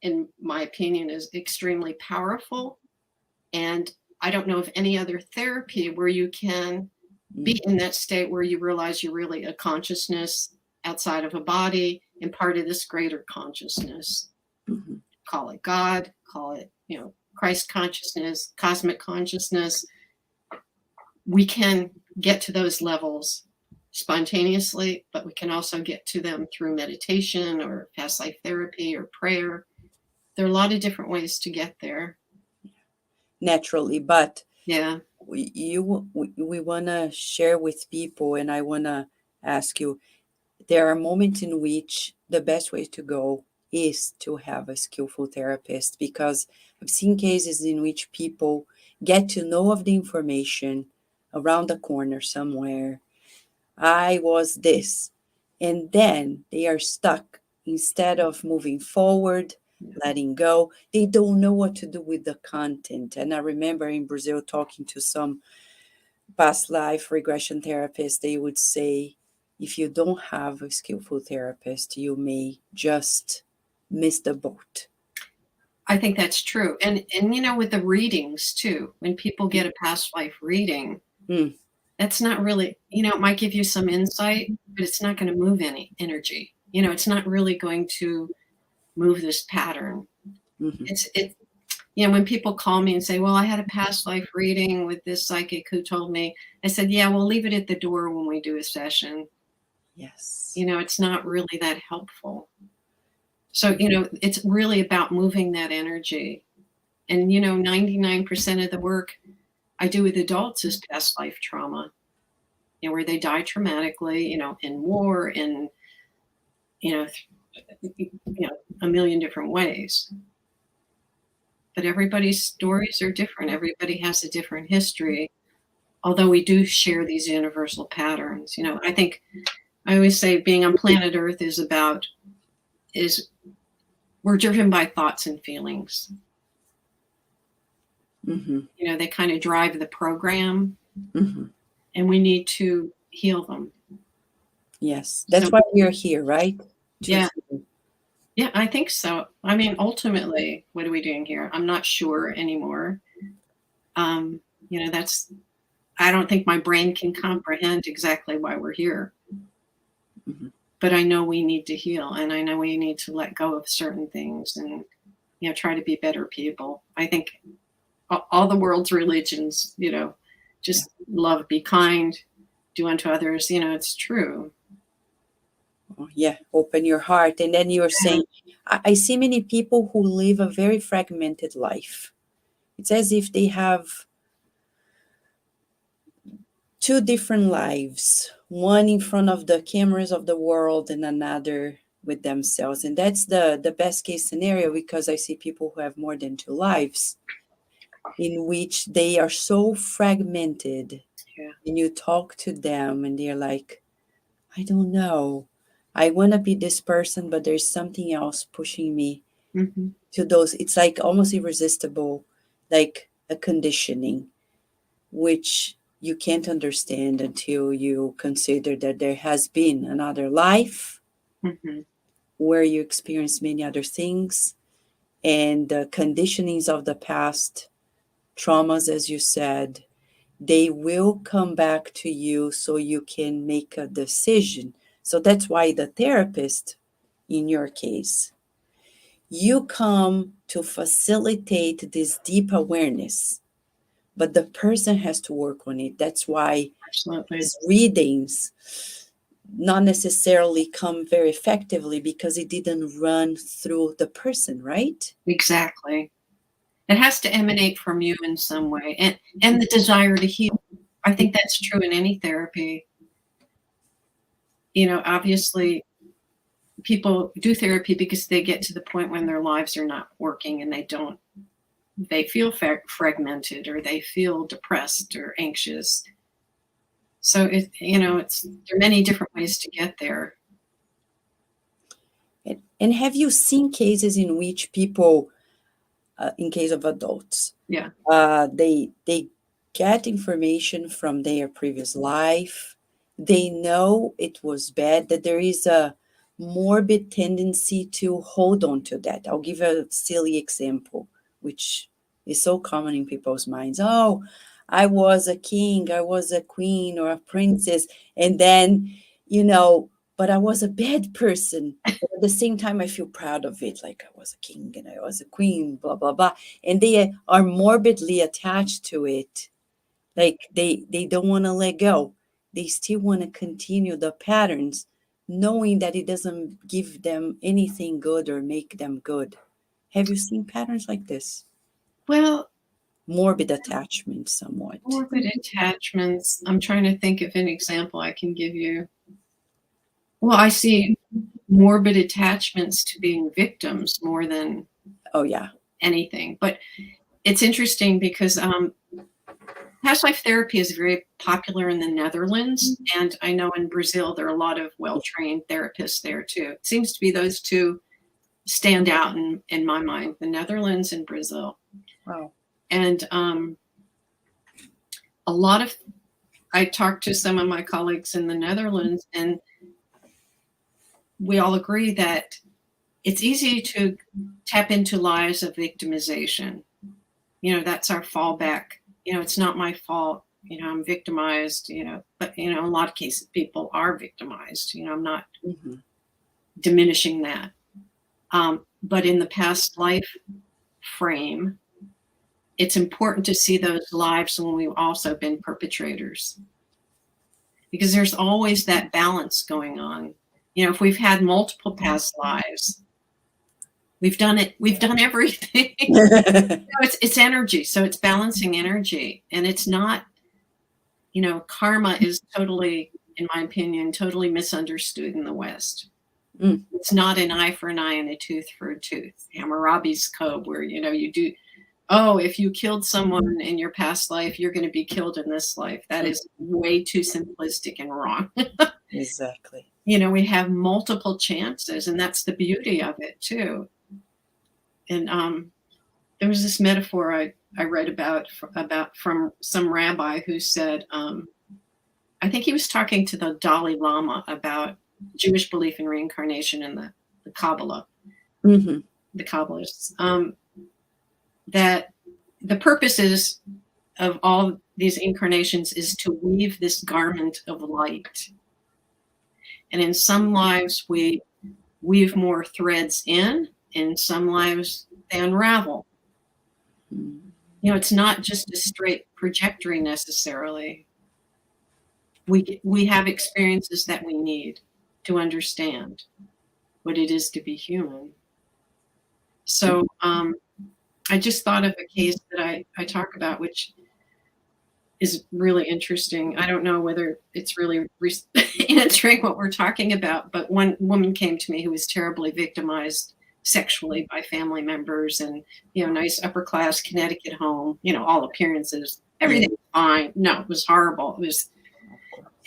S3: in my opinion, is extremely powerful. And I don't know of any other therapy where you can be in that state where you realize you're really a consciousness outside of a body and part of this greater consciousness.
S2: Mm-hmm.
S3: Call it God, call it, Christ consciousness, cosmic consciousness. We can get to those levels spontaneously, but we can also get to them through meditation or past life therapy or prayer. There are a lot of different ways to get there.
S2: Naturally, but
S3: yeah,
S2: we want to share with people, and I want to ask you, there are moments in which the best way to go is to have a skillful therapist, because I've seen cases in which people get to know of the information around the corner somewhere. I was this, and then they are stuck. Instead of moving forward, letting go, they don't know what to do with the content. And I remember in Brazil talking to some past life regression therapists, they would say, if you don't have a skillful therapist, you may just miss the boat.
S3: I think that's true. And with the readings too, when people get a past life reading, that's not really, it might give you some insight, but it's not going to move any energy. It's not really going to move this pattern. Mm-hmm. When people call me and say, well, I had a past life reading with this psychic who told me, I said, yeah, we'll leave it at the door when we do a session.
S2: Yes.
S3: It's not really that helpful. So, it's really about moving that energy. And, 99% of the work I do with adults is past life trauma, where they die traumatically, in war, in, a million different ways. But everybody's stories are different. Everybody has a different history, although we do share these universal patterns. I think I always say being on planet Earth we're driven by thoughts and feelings. Mm-hmm. They kind of drive the program, mm-hmm. and we need to heal them.
S2: Yes, that's why we're here, right?
S3: Yeah. Yeah, I think so. I mean, ultimately, what are we doing here? I'm not sure anymore. I don't think my brain can comprehend exactly why we're here. Mm-hmm. But I know we need to heal, and I know we need to let go of certain things and, try to be better people. I think all the world's religions, just love, be kind, do unto others. It's true.
S2: Oh, yeah, open your heart. And then you're saying, I see many people who live a very fragmented life. It's as if they have two different lives, one in front of the cameras of the world and another with themselves. And that's the best case scenario, because I see people who have more than two lives in which they are so fragmented.
S3: Yeah.
S2: And you talk to them and they're like, I don't know. I want to be this person, but there's something else pushing me to those. It's like almost irresistible, like a conditioning, which you can't understand until you consider that there has been another life where you experience many other things, and the conditionings of the past, traumas, as you said, they will come back to you so you can make a decision. So that's why the therapist, in your case, you come to facilitate this deep awareness, but the person has to work on it. That's why these readings not necessarily come very effectively, because it didn't run through the person, right?
S3: Exactly. It has to emanate from you in some way, and the desire to heal. I think that's true in any therapy. Obviously, people do therapy because they get to the point when their lives are not working and they feel fragmented, or they feel depressed or anxious. So there are many different ways to get there.
S2: And have you seen cases in which people, in case of adults, they get information from their previous life, they know it was bad, that there is a morbid tendency to hold on to that? I'll give a silly example, which is so common in people's minds. Oh, I was a king, I was a queen or a princess, and then, but I was a bad person. But at the same time, I feel proud of it. Like, I was a king and I was a queen, blah, blah, blah. And they are morbidly attached to it. Like they don't want to let go. They still want to continue the patterns, knowing that it doesn't give them anything good or make them good. Have you seen patterns like this?
S3: Well,
S2: morbid attachment somewhat.
S3: Morbid attachments. I'm trying to think of an example I can give you. Well, I see morbid attachments to being victims more than anything. But it's interesting because past life therapy is very popular in the Netherlands. And I know in Brazil, there are a lot of well-trained therapists there too. It seems to be those two stand out in my mind, the Netherlands and Brazil.
S2: Wow.
S3: And I talked to some of my colleagues in the Netherlands, and we all agree that it's easy to tap into lies of victimization. That's our fallback. It's not my fault. I'm victimized, but, in a lot of cases, people are victimized. I'm not diminishing that. But in the past life frame, it's important to see those lives when we've also been perpetrators, because there's always that balance going on. If we've had multiple past lives, we've done everything. It's energy. So it's balancing energy, and it's not, karma is totally, in my opinion, totally misunderstood in the West. It's not an eye for an eye and a tooth for a tooth. Hammurabi's code, where, you do, if you killed someone in your past life, you're going to be killed in this life. That is way too simplistic and wrong.
S2: Exactly.
S3: We have multiple chances, and that's the beauty of it too. And there was this metaphor I read about from some rabbi who said, I think he was talking to the Dalai Lama about Jewish belief in reincarnation and the Kabbalah, the Kabbalists, that the purposes of all these incarnations is to weave this garment of light. And in some lives, we weave more threads in some lives, they unravel. it's not just a straight trajectory necessarily. We have experiences that we need to understand what it is to be human. So I just thought of a case that I talk about, which is really interesting. I don't know whether it's really answering what we're talking about, but one woman came to me who was terribly victimized sexually by family members, and nice upper class Connecticut home, all appearances, everything was fine. No, it was horrible.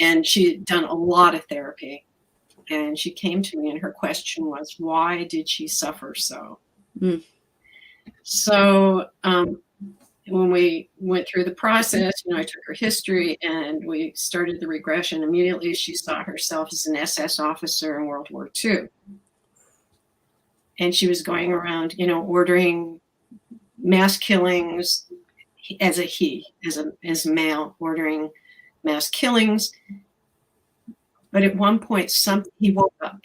S3: And she had done a lot of therapy, and she came to me, and her question was, why did she suffer so? So when we went through the process, I took her history and we started the regression. Immediately, she saw herself as an SS officer in World War II. And she was going around, ordering mass killings as a male, ordering mass killings. But at one point, he woke up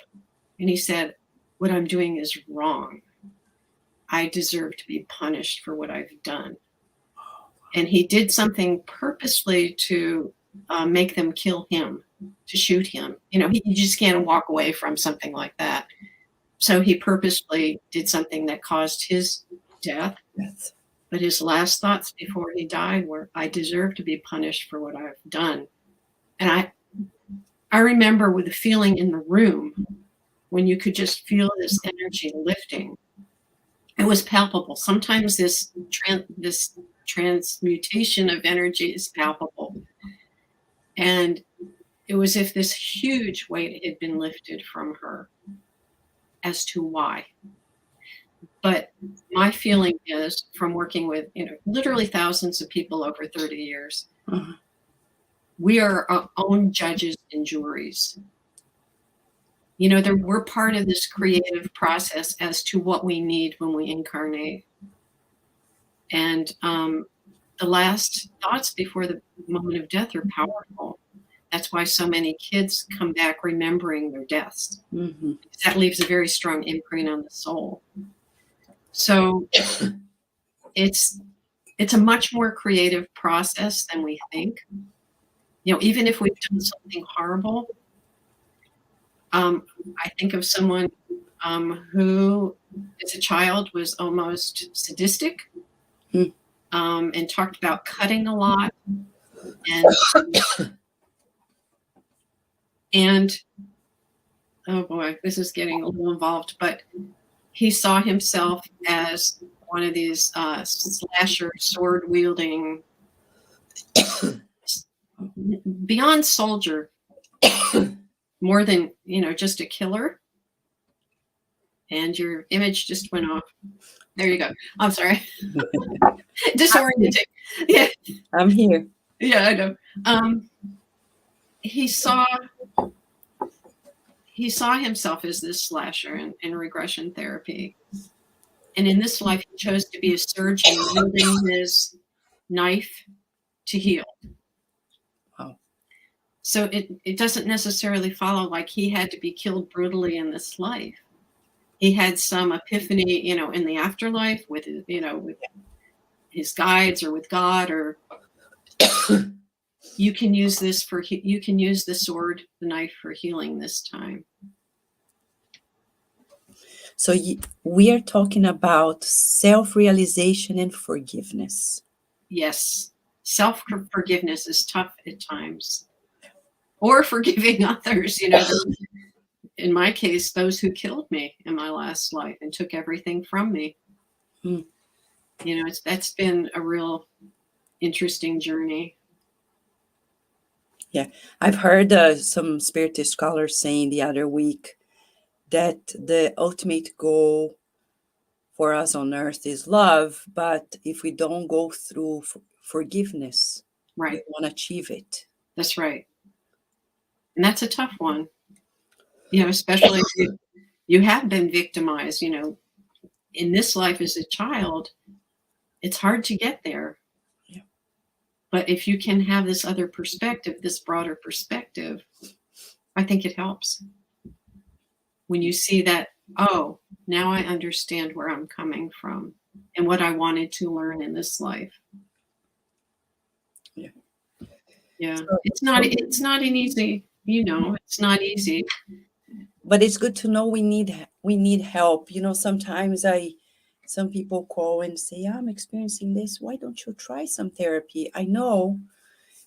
S3: and he said, what I'm doing is wrong. I deserve to be punished for what I've done. And he did something purposely to make them kill him, to shoot him. You just can't walk away from something like that. So he purposely did something that caused his death.
S2: Yes.
S3: But his last thoughts before he died were, I deserve to be punished for what I've done. And I remember with the feeling in the room when you could just feel this energy lifting. It was palpable. Sometimes this transmutation of energy is palpable. And it was as if this huge weight had been lifted from her as to why. But my feeling is, from working with literally thousands of people over 30 years, we are our own judges and juries. We're part of this creative process as to what we need when we incarnate. And the last thoughts before the moment of death are powerful. That's why so many kids come back remembering their deaths. Mm-hmm. That leaves a very strong imprint on the soul. So it's a much more creative process than we think. Even if we've done something horrible, I think of someone who, as a child, was almost sadistic, and talked about cutting a lot, and oh boy, this is getting a little involved, but he saw himself as one of these slasher, sword-wielding, beyond soldier, more than, just a killer. And your image just went off. There you go. I'm sorry. Disorienting. Yeah.
S2: I'm here.
S3: Yeah, I know. He saw himself as this slasher in regression therapy. And in this life, he chose to be a surgeon, wielding his knife to heal.
S2: Wow.
S3: So it doesn't necessarily follow like he had to be killed brutally in this life. He had some epiphany, in the afterlife with his guides or with God, or you can use the sword, the knife, for healing this time.
S2: So we are talking about self-realization and forgiveness.
S3: Yes. Self-forgiveness is tough at times. Or forgiving others, in my case, those who killed me in my last life and took everything from me. That's been a real interesting journey.
S2: Yeah, I've heard some spiritist scholars saying the other week that the ultimate goal for us on earth is love, but if we don't go through forgiveness,
S3: right,
S2: we won't achieve it.
S3: That's right. And that's a tough one, especially if you have been victimized, in this life as a child. It's hard to get there.
S2: Yeah.
S3: But if you can have this other perspective, this broader perspective, I think it helps. When you see that, oh, now I understand where I'm coming from. and what I wanted to learn in this life.
S2: Yeah.
S3: Yeah.
S2: So-
S3: It's not an easy, it's not easy.
S2: But it's good to know we need help. Sometimes some people call and say, I'm experiencing this. Why don't you try some therapy? I know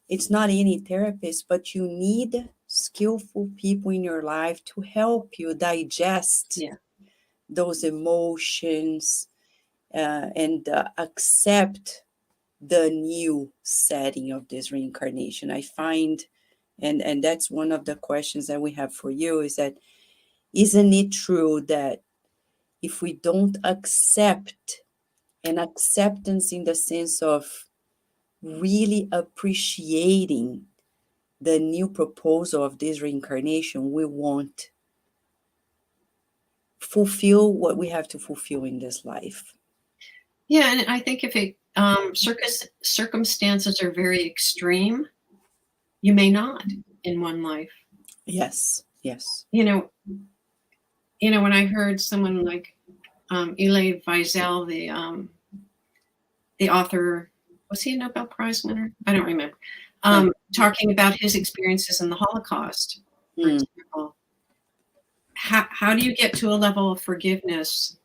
S2: it's not any therapist, but you need skillful people in your life to help you digest
S3: Yeah.
S2: those emotions and accept the new setting of this reincarnation. I find, and that's one of the questions that we have for you, is that isn't it true that if we don't accept, and acceptance in the sense of really appreciating the new proposal of this reincarnation, we won't fulfill what we have to fulfill in this life?
S3: Yeah, and I think if circumstances are very extreme, you may not in one life.
S2: Yes.
S3: When I heard someone like Elie Wiesel, the author, was he a Nobel Prize winner? I don't remember. Talking about his experiences in the Holocaust, for example. How do you get to a level of forgiveness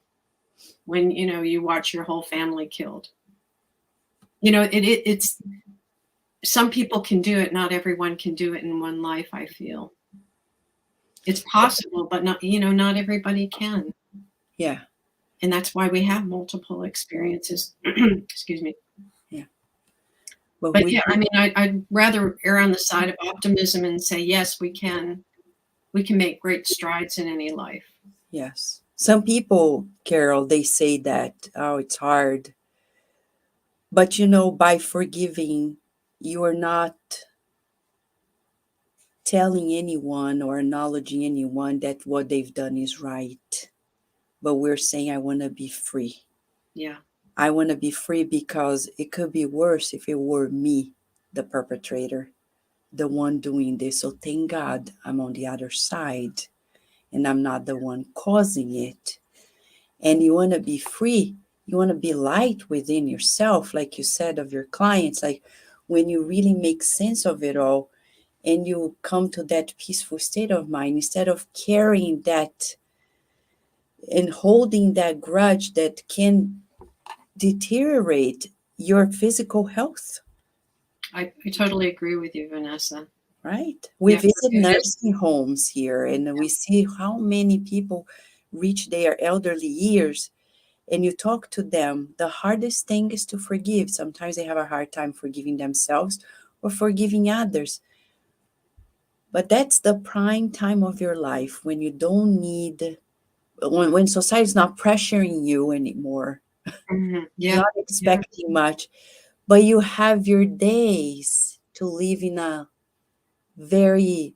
S3: when you watch your whole family killed? It's some people can do it, not everyone can do it in one life. I feel it's possible, but not everybody can.
S2: Yeah.
S3: And that's why we have multiple experiences. Excuse me.
S2: Yeah.
S3: But yeah, I mean, I'd rather err on the side of optimism and say, yes, we can make great strides in any life.
S2: Yes. Some people, Carol, they say that, oh, it's hard. But by forgiving, you are not telling anyone or acknowledging anyone that what they've done is right. But we're saying, I want to be free.
S3: Yeah.
S2: I want to be free because it could be worse if it were me, the perpetrator, the one doing this. So thank God I'm on the other side and I'm not the one causing it. And you want to be free. You want to be light within yourself, like you said of your clients, like when you really make sense of it all and you come to that peaceful state of mind instead of carrying that and holding that grudge that can deteriorate your physical health.
S3: I totally agree with you, Vanessa.
S2: Right? We
S3: Yeah,
S2: visit nursing homes here and we see how many people reach their elderly years, and you talk to them. The hardest thing is to forgive. Sometimes they have a hard time forgiving themselves or forgiving others. But that's the prime time of your life when you don't need, when society is not pressuring you anymore,
S3: Mm-hmm. Yeah.
S2: not expecting much, but you have your days to live in a very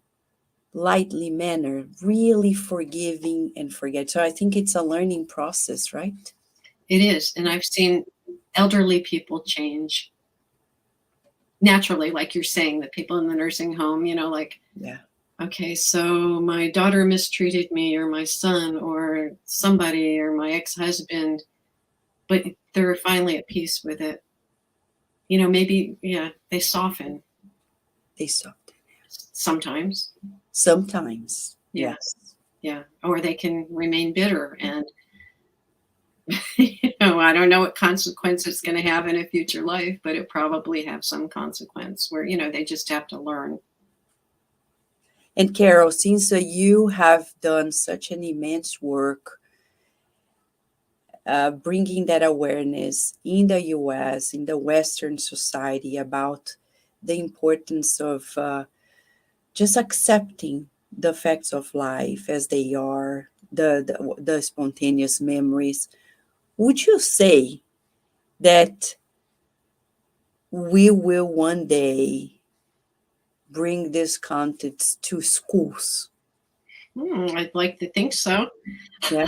S2: lightly manner, really forgiving and forget. So I think it's a learning process, right?
S3: It is. And I've seen elderly people change naturally, like you're saying, the people in the nursing home,
S2: Yeah.
S3: Okay, so my daughter mistreated me, or my son, or somebody, or my ex-husband, but they're finally at peace with it. Maybe, they soften
S2: They soften.
S3: sometimes.
S2: Sometimes.
S3: Yeah.
S2: Yes.
S3: Yeah. Or they can remain bitter. And, I don't know what consequence it's going to have in a future life, but it probably have some consequence where, they just have to learn.
S2: And Carol, since you have done such an immense work bringing that awareness in the U.S., in the Western society about the importance of just accepting the facts of life as they are, the spontaneous memories, would you say that we will one day bring this content to schools?
S3: I'd like to think so.
S2: Yeah.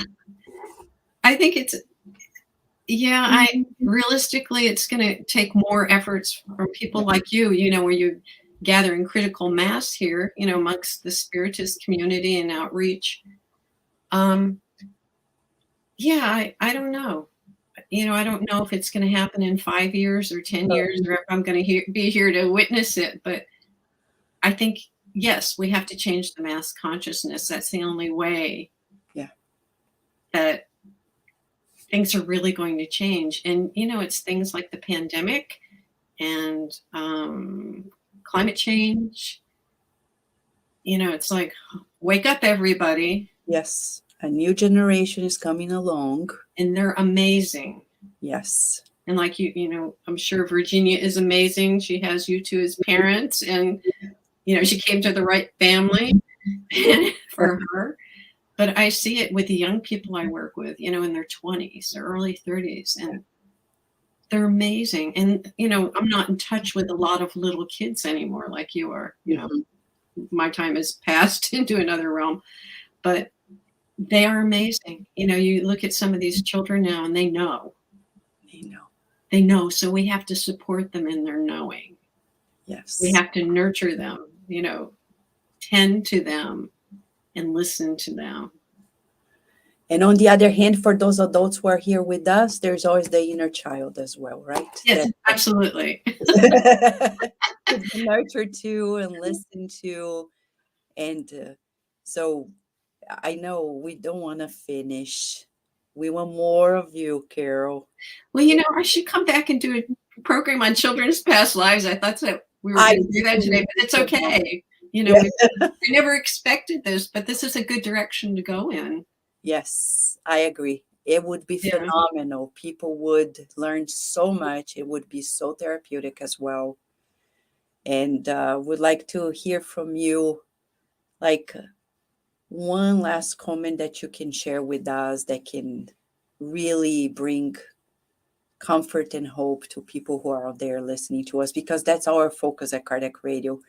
S3: I think realistically, it's going to take more efforts from people like you, where you're gathering critical mass here, amongst the spiritist community and outreach. I don't know. I don't know if it's going to happen in 5 years or 10 years, or if I'm going to be here to witness it. But I think, yes, we have to change the mass consciousness. That's the only way that things are really going to change. And, it's things like the pandemic and climate change. It's like, wake up, everybody.
S2: Yes. A new generation is coming along.
S3: And they're amazing.
S2: Yes.
S3: And like I'm sure Virginia is amazing. She has you two as parents, and she came to the right family for her. But I see it with the young people I work with, in their 20s, their early 30s, and they're amazing. And I'm not in touch with a lot of little kids anymore, like you are. My time has passed into another realm, but they are amazing. You look at some of these children now, and they know. They know. So we have to support them in their knowing.
S2: Yes.
S3: We have to nurture them, tend to them and listen to them.
S2: And on the other hand, for those adults who are here with us, there's always the inner child as well, right?
S3: Yes, absolutely.
S2: To be nurtured to and listen to. And so I know we don't want to finish. We want more of you, Carol.
S3: Well, I should come back and do a program on children's past lives. I thought that we were going to do that today, but it's okay. We never expected this, but this is a good direction to go in.
S2: Yes, I agree. It would be phenomenal. People would learn so much. It would be so therapeutic as well. And would like to hear from you, like one last comment that you can share with us that can really bring comfort and hope to people who are out there listening to us, because that's our focus at Kardec Radio.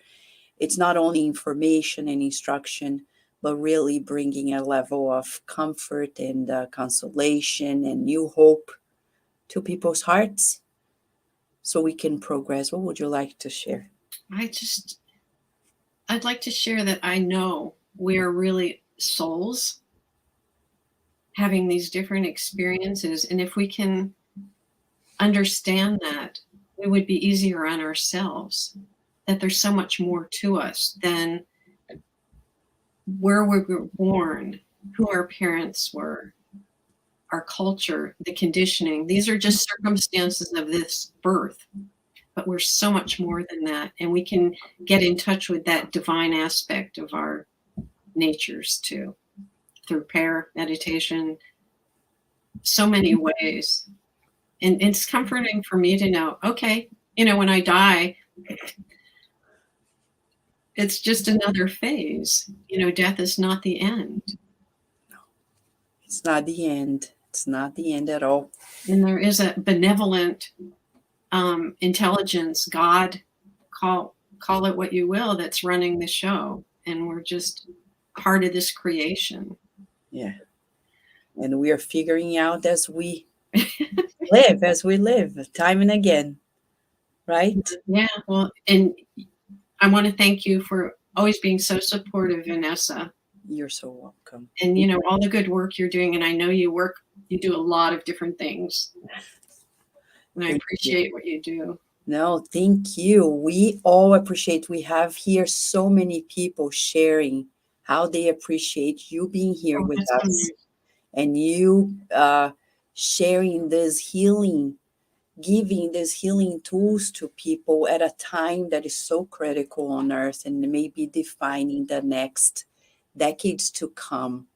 S2: It's not only information and instruction, but really bringing a level of comfort and consolation and new hope to people's hearts so we can progress. What would you like to share?
S3: I'd like to share that I know we are really souls having these different experiences. And if we can understand that, it would be easier on ourselves, that there's so much more to us than where we were born, who our parents were, our culture, the conditioning. These are just circumstances of this birth, but we're so much more than that. And we can get in touch with that divine aspect of our natures too, through prayer, meditation, so many ways. And it's comforting for me to know, okay, when I die, it's just another phase. Death is not the end.
S2: No, it's not the end. It's not the end at all.
S3: And there is a benevolent intelligence, God, call it what you will, that's running the show. And we're just part of this creation.
S2: Yeah. And we are figuring out as we live, time and again. Right?
S3: Yeah. Well, and I want to thank you for always being so supportive, Vanessa.
S2: You're so welcome.
S3: And, all the good work you're doing. And I know you do a lot of different things. And I appreciate what you do.
S2: No, thank you. We all appreciate. We have here so many people sharing how they appreciate you being here with us. Nice. And you sharing this healing, giving these healing tools to people at a time that is so critical on Earth and maybe defining the next decades to come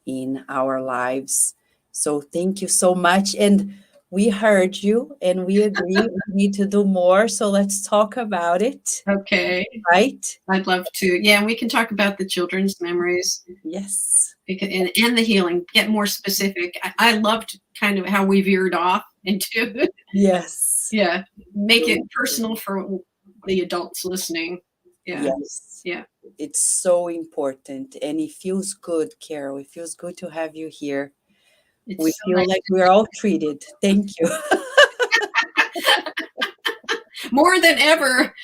S2: in our lives. So thank you so much. And we heard you and we agree we need to do more. So let's talk about it.
S3: Okay.
S2: Right?
S3: I'd love to. Yeah, and we can talk about the children's memories.
S2: Yes.
S3: And the healing, get more specific. I loved kind of how we veered off into it.
S2: Yes.
S3: Yeah. Make it personal for the adults listening. Yeah.
S2: Yes.
S3: Yeah.
S2: It's so important. And it feels good, Carol. It feels good to have you here. We feel nice like we're all treated. Thank you.
S3: More than ever.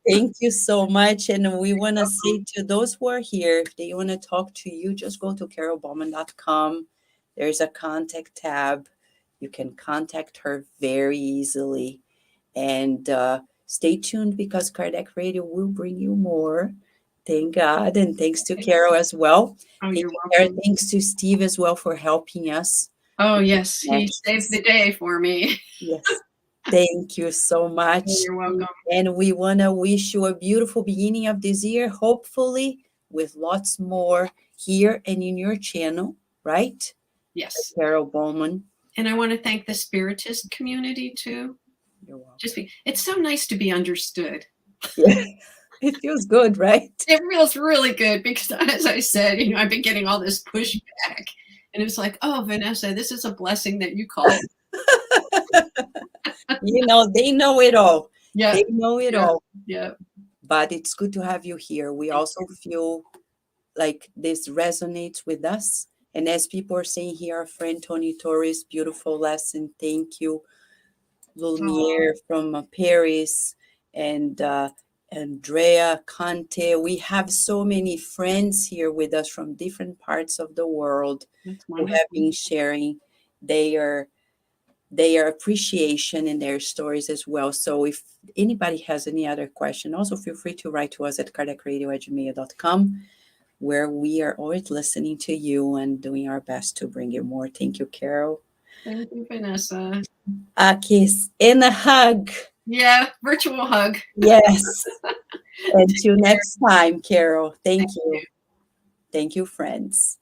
S2: Thank you so much. And we want to say to those who are here, if they want to talk to you, just go to carolbowman.com. there's a contact tab. You can contact her very easily. And stay tuned, because Kardec Radio will bring you more. Thank God. And thanks to Carol as well.
S3: Oh, you're
S2: Carol,
S3: welcome.
S2: thanks to Steve as well for helping us.
S3: Oh, yes. He saved the day for me.
S2: Yes. Thank you so much.
S3: You're welcome.
S2: And we want to wish you a beautiful beginning of this year, hopefully with lots more here and in your channel, right?
S3: Yes.
S2: Carol Bowman.
S3: And I want to thank the Spiritist community too.
S2: You're welcome.
S3: It's so nice to be understood.
S2: Yeah. It feels good, right?
S3: It feels really good because, as I said, I've been getting all this pushback. And it's like, oh, Vanessa, this is a blessing that you call it.
S2: They know it all.
S3: Yeah.
S2: They know it all.
S3: Yeah.
S2: But it's good to have you here. We also feel like this resonates with us. And as people are saying here, our friend Tony Torres, beautiful lesson. Thank you. Lumiere from Paris, and Andrea Conte. We have so many friends here with us from different parts of the world who have been sharing their appreciation and their stories as well. So if anybody has any other question, also feel free to write to us at kardecradio@gmail.com, where we are always listening to you and doing our best to bring you more. Thank you, Carol.
S3: Thank you, Vanessa.
S2: A kiss and a hug.
S3: Yeah, virtual hug.
S2: Yes. Until next time, Carol. Thank you. Thank you, friends.